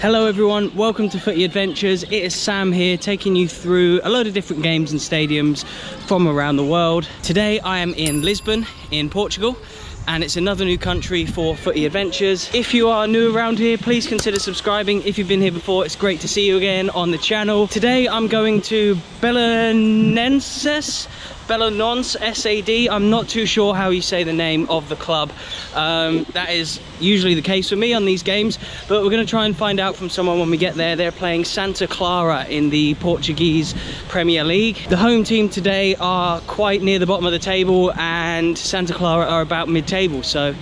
Hello everyone, welcome to Footy Adventures. It is Sam here, taking you through a load of different games and stadiums from around the world. Today I am in Lisbon in Portugal, and it's another new country for Footy Adventures. If you are new around here, please consider subscribing. If you've been here before, it's great to see you again on the channel. Today I'm going to Belenenses SAD. I'm not too sure how you say the name of the club. That is usually the case for me on these games, but we're going to try and find out from someone when we get there. They're playing Santa Clara in the Portuguese Premier League. The home team today are quite near the bottom of the table, and Santa Clara are about mid-table, so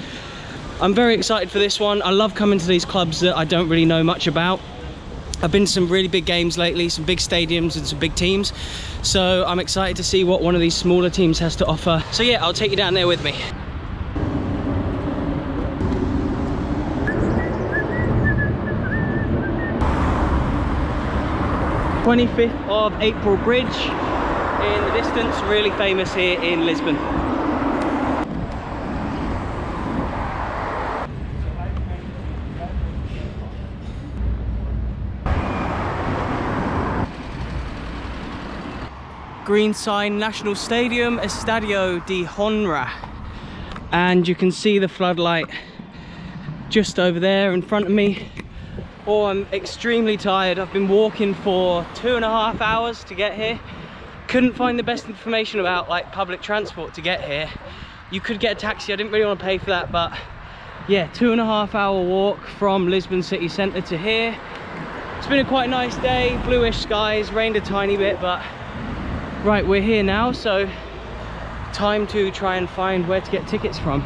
I'm very excited for this one. I love coming to these clubs that I don't really know much about. I've been to some really big games lately, some big stadiums and some big teams, so I'm excited to see what one of these smaller teams has to offer. So yeah, I'll take you down there with me. "25th of April Bridge in the distance, really famous here in Lisbon. Green sign, National Stadium, Estadio Nacional, and you can see the floodlight just over there in front of me. Oh, I'm extremely tired. I've been walking for 2.5 hours to get here. Couldn't find the best information about like public transport to get here. You could get a taxi, I didn't really want to pay for that, but yeah, 2.5 hour walk from Lisbon city centre to here. It's been a quite nice day, bluish skies, rained a tiny bit, but right, we're here now, so time to try and find where to get tickets from.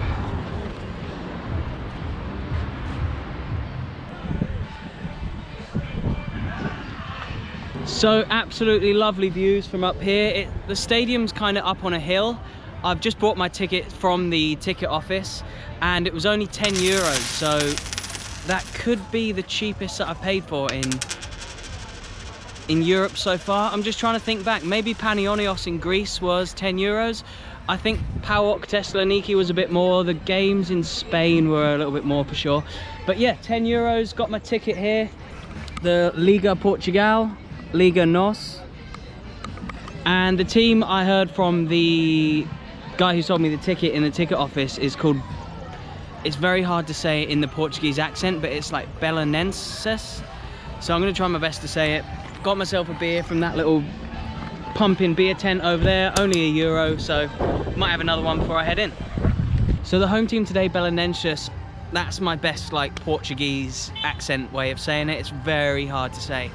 So absolutely lovely views from up here. The stadium's kind of up on a hill. I've just bought my ticket from the ticket office and it was only 10 euros, so that could be the cheapest that I've paid for in Europe so far. I'm just trying to think back. Maybe Panionios in Greece was 10 euros. I think PAOK Thessaloniki was a bit more. The games in Spain were a little bit more for sure. But yeah, 10 euros, got my ticket here. The Liga Portugal, Liga Nos. And the team I heard from the guy who sold me the ticket in the ticket office is called, it's very hard to say in the Portuguese accent, but it's like Belenenses. So I'm gonna try my best to say it. Got myself a beer from that little pumping beer tent over there, only €1, so might have another one before I head in. So the home team today, Belenenses, that's my best like Portuguese accent way of saying it. It's very hard to say.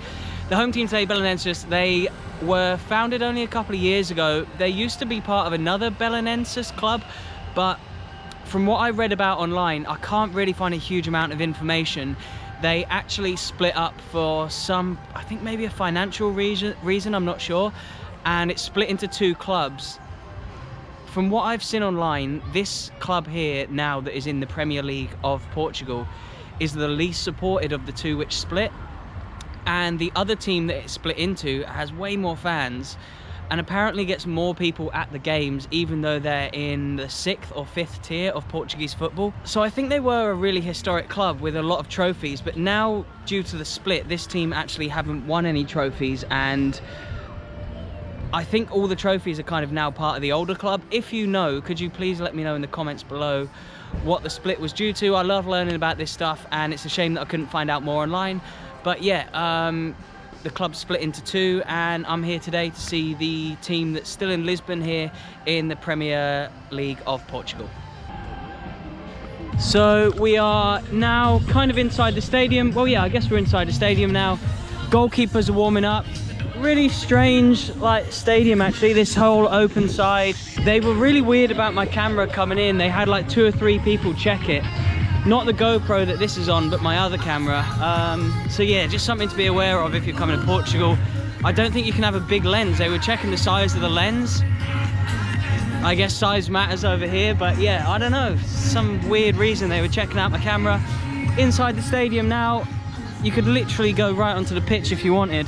The home team today, Belenenses, they were founded only a couple of years ago. They used to be part of another Belenenses club, but from what I read about online, I can't really find a huge amount of information. They actually split up for some, I think maybe a financial reason, I'm not sure. And it's split into two clubs. From what I've seen online, this club here now that is in the Premier League of Portugal is the least supported of the two which split. And the other team that it's split into has way more fans and apparently gets more people at the games, even though they're in the 6th or 5th tier of Portuguese football. So I think they were a really historic club with a lot of trophies, but now due to the split, this team actually haven't won any trophies, and I think all the trophies are kind of now part of the older club. If you know, could you please let me know in the comments below what the split was due to? I love learning about this stuff, and it's a shame that I couldn't find out more online. But yeah, the club split into two, and I'm here today to see the team that's still in Lisbon here in the Premier League of Portugal. So we are now kind of inside the stadium. Well, yeah, I guess we're inside the stadium now. Goalkeepers are warming up. Really strange like stadium actually, this whole open side. They were really weird about my camera coming in. They had like 2 or 3 people check it. Not the GoPro that this is on, but my other camera. So yeah, just something to be aware of if you're coming to Portugal. I don't think you can have a big lens. They were checking the size of the lens. I guess size matters over here, but yeah, I don't know. Some weird reason they were checking out my camera. Inside the stadium now, you could literally go right onto the pitch if you wanted.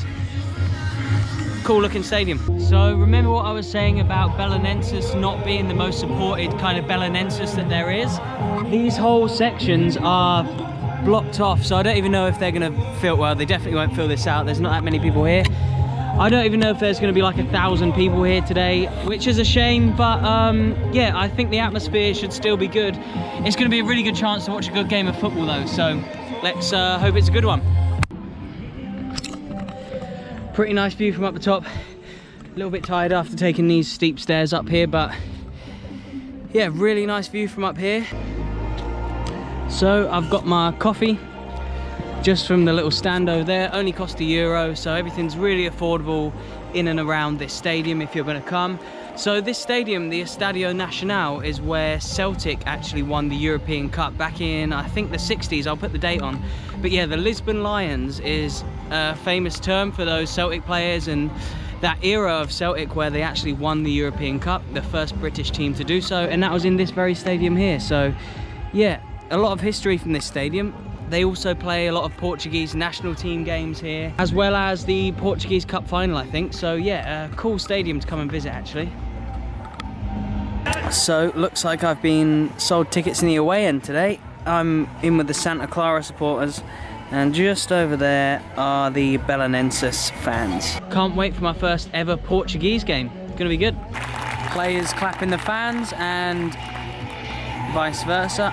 Cool looking stadium. So remember what I was saying about Belenenses not being the most supported kind of Belenenses that there is? These whole sections are blocked off, so I don't even know if they're going to fill, well, they definitely won't fill this out. There's not that many people here. I don't even know if there's going to be like 1,000 people here today, which is a shame, but yeah, I think the atmosphere should still be good. It's going to be a really good chance to watch a good game of football though, so let's hope it's a good one. Pretty nice view from up the top. A little bit tired after taking these steep stairs up here, but yeah, really nice view from up here. So I've got my coffee just from the little stand over there. Only cost €1, so everything's really affordable in and around this stadium if you're going to come. So this stadium, the Estadio Nacional, is where Celtic actually won the European Cup back in, I think, the 60s. I'll put the date on. But yeah, the Lisbon Lions is a famous term for those Celtic players and that era of Celtic where they actually won the European Cup, the first British team to do so, and that was in this very stadium here. So yeah, a lot of history from this stadium. They also play a lot of Portuguese national team games here, as well as the Portuguese Cup final, I think. So yeah, a cool stadium to come and visit actually. So looks like I've been sold tickets in the away end today. I'm in with the Santa Clara supporters, and just over there are the Belenenses fans. Can't wait for my first ever Portuguese game. Gonna be good. Players clapping the fans and vice versa.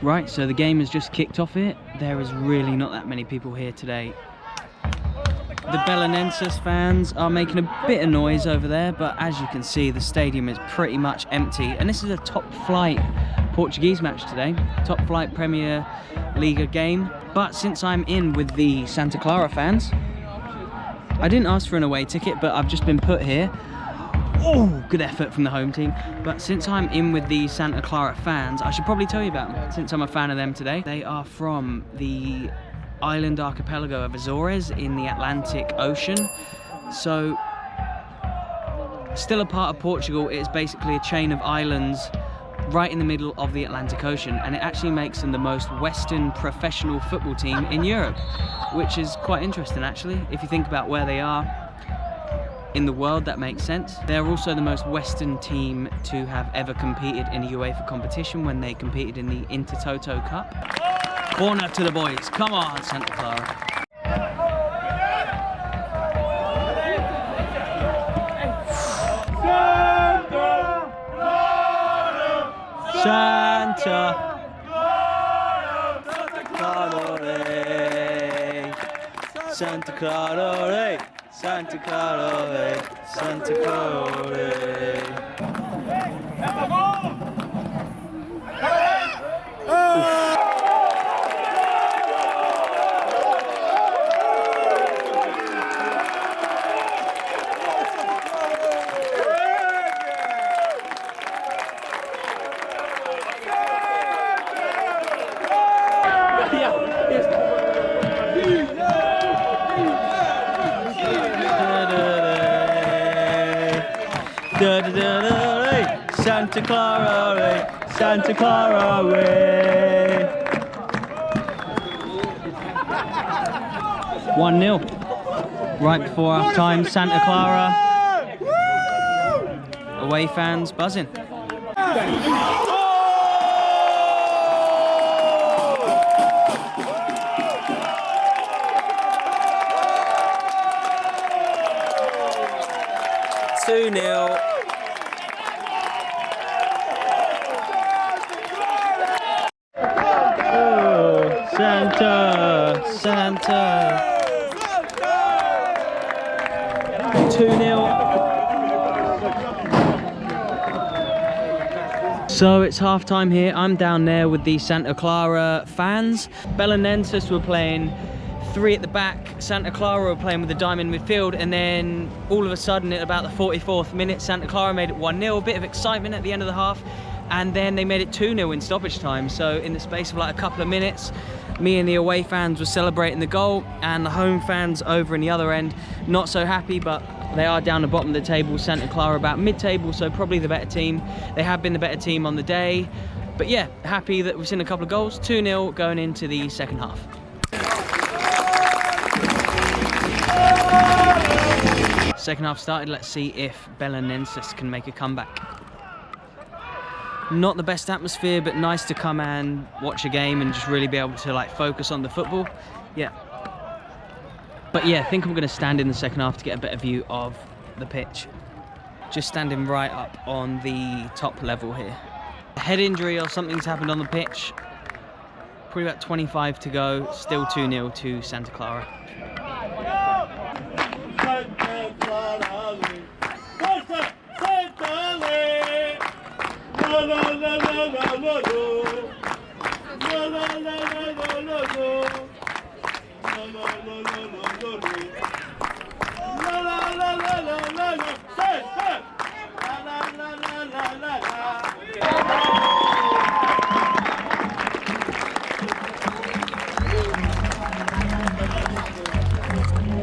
Right, so the game has just kicked off here. There is really not that many people here today. The Belenenses fans are making a bit of noise over there, but as you can see, the stadium is pretty much empty. And this is a top flight Portuguese match today, top flight Premier Liga game. But since I'm in with the Santa Clara fans, I didn't ask for an away ticket, but I've just been put here. Oh, good effort from the home team. But since I'm in with the Santa Clara fans, I should probably tell you about them, since I'm a fan of them today. They are from the island archipelago of Azores in the Atlantic Ocean. So, still a part of Portugal. It's basically a chain of islands right in the middle of the Atlantic Ocean, and it actually makes them the most Western professional football team in Europe, which is quite interesting actually. If you think about where they are in the world, that makes sense. They're also the most Western team to have ever competed in a UEFA competition when they competed in the Intertoto Cup. Corner to the boys. Come on, Santa Clara. Santa Clara, Santa Clara, Santa Clara, Santa Clara. Santa Clara, Santa Clara way. 1-0. Right before half time, Santa Clara. Away fans buzzing. (2-0). Santa, Santa. 2-0. So it's half time here. I'm down there with the Santa Clara fans. Belenenses were playing 3 at the back. Santa Clara were playing with the diamond midfield, and then all of a sudden at about the 44th minute, Santa Clara made it 1-0. A bit of excitement at the end of the half, and then they made it 2-0 in stoppage time. So in the space of like a couple of minutes, me and the away fans were celebrating the goal, and the home fans over in the other end not so happy, but they are down the bottom of the table. Santa Clara about mid-table, so probably the better team. They have been the better team on the day, but yeah, happy that we've seen a couple of goals. 2-0 going into the second half. second half started. Let's see if Belenenses can make a comeback. Not the best atmosphere, but nice to come and watch a game and just really be able to like focus on the football. Yeah. But yeah, I think I'm going to stand in the second half to get a better view of the pitch. Just standing right up on the top level here. A head injury or something's happened on the pitch. Probably about 25 to go. Still 2-0 to Santa Clara.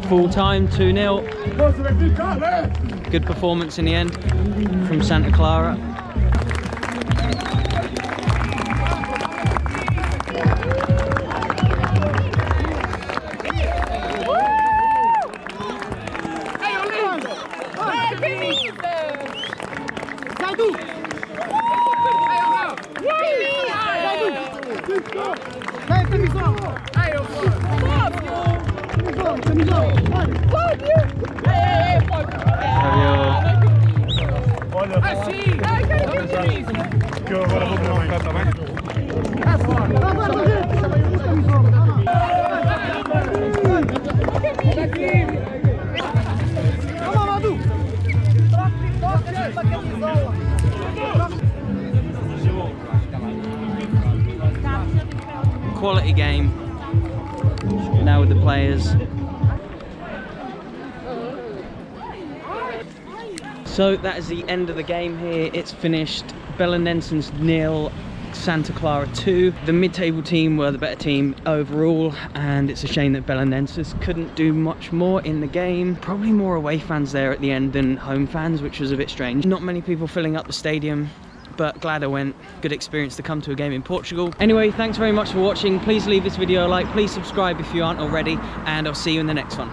Full time, 2-0. Good performance in the end from Santa Clara. Que eu agora vou tomar um café também. Quality game now with the players. So that is the end of the game here. It's finished. Belenenses 0, Santa Clara 2. The mid-table team were the better team overall, and it's a shame that Belenenses couldn't do much more in the game. Probably more away fans there at the end than home fans, which was a bit strange. Not many people filling up the stadium, but glad I went. Good experience to come to a game in Portugal. Anyway, thanks very much for watching. Please leave this video a like, please subscribe if you aren't already, and I'll see you in the next one.